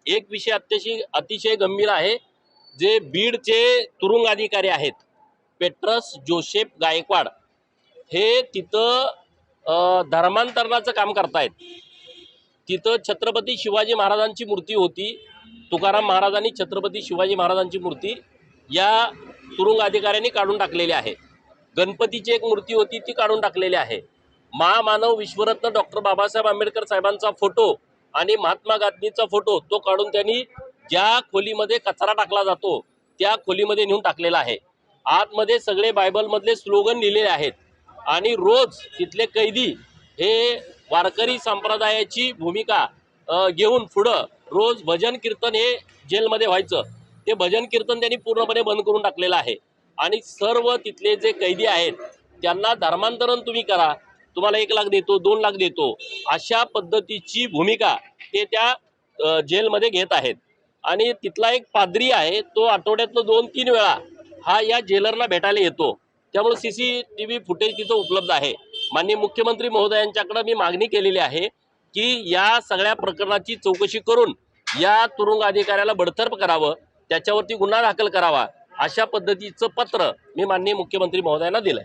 एक विषय अतिशय गंभीर आहे। जे बीडचे तुरुंग अधिकारी आहेत, पेट्रस जोसेफ गायकवाड, हे तिथं धर्मांतरणाचं काम करतायत। तिथं छत्रपती शिवाजी महाराजांची मूर्ती होती, तुकाराम महाराजांनी छत्रपती शिवाजी महाराजांची मूर्ती या तुरुंग अधिकाऱ्यांनी काढून टाकलेली आहे। गणपतीची एक मूर्ती होती, ती काढून टाकलेली आहे। महामानव विश्वरत्न डॉक्टर बाबासाहेब आंबेडकर साहेबांचा फोटो आणि महात्मा गांधींचा फोटो तो काढून त्यांनी ज्या खोलीमध्ये कचरा टाकला जातो त्या खोलीमध्ये नेऊन टाकलेला आहे। आतमध्ये सगळे बायबलमधले स्लोगन लिहिलेले आहेत आणि रोज तिथले कैदी हे वारकरी संप्रदायाची भूमिका घेऊन पुढं रोज भजन कीर्तन हे जेलमध्ये व्हायचं, ते भजन कीर्तन त्यांनी पूर्णपणे बंद करून टाकलेलं आहे। आणि सर्व तिथले जे कैदी आहेत त्यांना धर्मांतरण तुम्ही करा, तुम्हाला 1 लाख देतो, 2 लाख देतो, अशा पद्धतीची भूमिका ते त्या जेलमध्ये घेत आहेत। आणि तिथला एक पाद्री आहे, तो आठवड्यातनं 2-3 वेळा हा या जेलरला भेटायला येतो। त्यामुळे CCTV फुटेज तिथं उपलब्ध आहे। माननीय मुख्यमंत्री महोदयांच्याकडे मी मागणी केलेली आहे की या सगळ्या प्रकरणाची चौकशी करून या तुरुंग अधिकाऱ्याला बडतर्फ करावं, त्याच्यावरती गुन्हा दाखल करावा, अशा पद्धतीचं पत्र मी माननीय मुख्यमंत्री महोदयांना दिलंय।